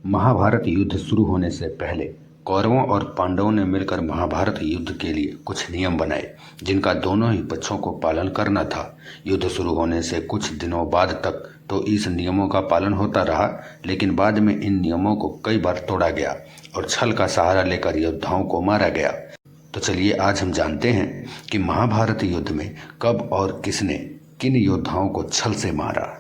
महाभारत युद्ध शुरू होने से पहले कौरवों और पांडवों ने मिलकर महाभारत युद्ध के लिए कुछ नियम बनाए जिनका दोनों ही पक्षों को पालन करना था। युद्ध शुरू होने से कुछ दिनों बाद तक तो इस नियमों का पालन होता रहा, लेकिन बाद में इन नियमों को कई बार तोड़ा गया और छल का सहारा लेकर योद्धाओं को मारा गया। तो चलिए आज हम जानते हैं कि महाभारत युद्ध में कब और किसने किन योद्धाओं को छल से मारा।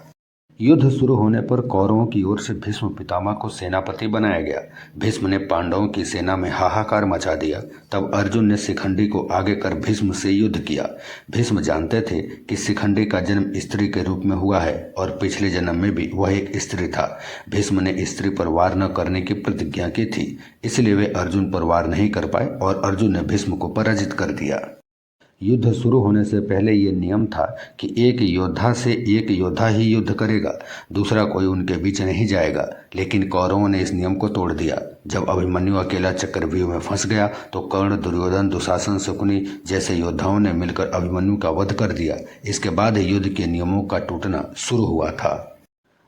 युद्ध शुरू होने पर कौरवों की ओर से भीष्म पितामह को सेनापति बनाया गया। भीष्म ने पांडवों की सेना में हाहाकार मचा दिया। तब अर्जुन ने शिखंडी को आगे कर भीष्म से युद्ध किया। भीष्म जानते थे कि शिखंडी का जन्म स्त्री के रूप में हुआ है और पिछले जन्म में भी वह एक स्त्री था। भीष्म ने स्त्री पर वार न करने की प्रतिज्ञा की थी, इसलिए वे अर्जुन पर वार नहीं कर पाए और अर्जुन ने भीष्म को पराजित कर दिया। युद्ध शुरू होने से पहले ये नियम था कि एक योद्धा से एक योद्धा ही युद्ध करेगा, दूसरा कोई उनके बीच नहीं जाएगा। लेकिन कौरवों ने इस नियम को तोड़ दिया। जब अभिमन्यु अकेला चक्रव्यूह में फंस गया तो कर्ण, दुर्योधन, दुशासन, शकुनी जैसे योद्धाओं ने मिलकर अभिमन्यु का वध कर दिया। इसके बाद युद्ध के नियमों का टूटना शुरू हुआ था।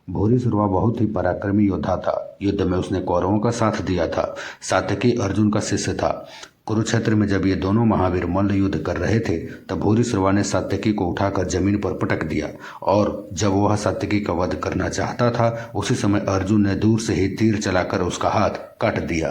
भूरिश्रवा बहुत ही पराक्रमी योद्धा था। युद्ध में उसने कौरवों का साथ दिया था। सात्यकी अर्जुन का शिष्य था। कुरुक्षेत्र में जब ये दोनों महावीर मल्ल युद्ध कर रहे थे तब भूरिश्रवा ने सात्यकी को उठाकर जमीन पर पटक दिया और जब वह सात्यकी का वध करना चाहता था उसी समय अर्जुन ने दूर से ही तीर चलाकर उसका हाथ काट दिया।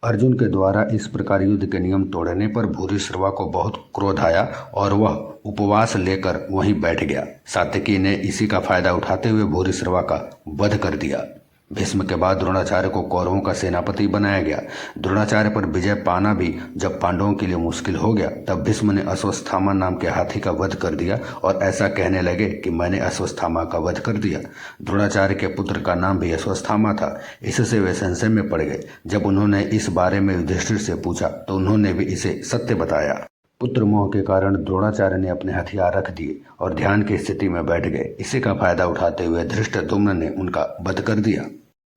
अर्जुन के द्वारा इस प्रकार युद्ध के नियम तोड़ने पर भूरिश्रवा को बहुत क्रोध आया और वह उपवास लेकर वहीं बैठ गया। सात्यकी ने इसी का फायदा उठाते हुए भूरिश्रवा का वध कर दिया। भीष्म के बाद द्रोणाचार्य को कौरवों का सेनापति बनाया गया। द्रोणाचार्य पर विजय पाना भी जब पांडवों के लिए मुश्किल हो गया तब भीष्म ने अश्वत्थामा नाम के हाथी का वध कर दिया और ऐसा कहने लगे कि मैंने अश्वत्थामा का वध कर दिया। द्रोणाचार्य के पुत्र का नाम भी अश्वत्थामा था। इससे वे संशय में पड़ गए। जब उन्होंने इस बारे में युधिष्ठिर से पूछा तो उन्होंने भी इसे सत्य बताया। पुत्र मोह के कारण द्रोणाचार्य ने अपने हथियार रख दिए और ध्यान की स्थिति में बैठ गए। इसी का फायदा उठाते हुए धृष्टद्युम्न ने उनका वध कर दिया।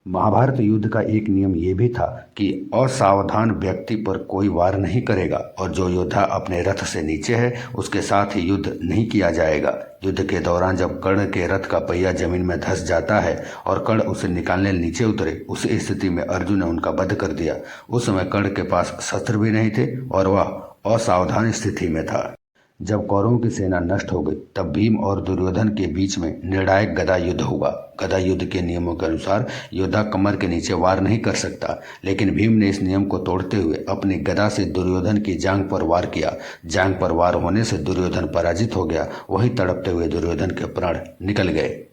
महाभारत युद्ध का एक नियम ये भी था कि असावधान व्यक्ति पर कोई वार नहीं करेगा और जो योद्धा अपने रथ से नीचे है उसके साथ ही युद्ध नहीं किया जाएगा। युद्ध के दौरान जब कर्ण के रथ का पहिया जमीन में धंस जाता है और कर्ण उसे निकालने नीचे उतरे, उस स्थिति में अर्जुन ने उनका वध कर दिया। उस समय कर्ण के पास शस्त्र भी नहीं थे और वह असावधान स्थिति में था। जब कौरवों की सेना नष्ट हो गई तब भीम और दुर्योधन के बीच में निर्णायक गदा युद्ध हुआ। गदा युद्ध के नियमों के अनुसार योद्धा कमर के नीचे वार नहीं कर सकता, लेकिन भीम ने इस नियम को तोड़ते हुए अपनी गदा से दुर्योधन की जांघ पर वार किया। जांघ पर वार होने से दुर्योधन पराजित हो गया। वहीं तड़पते हुए दुर्योधन के प्राण निकल गए।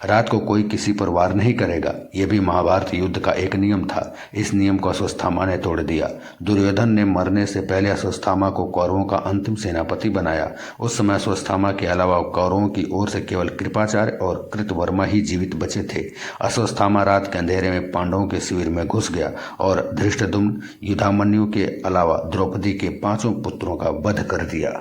रात को कोई किसी पर वार नहीं करेगा, यह भी महाभारत युद्ध का एक नियम था। इस नियम को अश्वत्थामा ने तोड़ दिया। दुर्योधन ने मरने से पहले अश्वत्थामा को कौरवों का अंतिम सेनापति बनाया। उस समय अश्वत्थामा के अलावा कौरवों की ओर से केवल कृपाचार्य और कृतवर्मा ही जीवित बचे थे। अश्वत्थामा रात के अंधेरे में पांडवों के शिविर में घुस गया और धृष्टद्युम्न, युधामन्यु के अलावा द्रौपदी के 5 पुत्रों का वध कर दिया।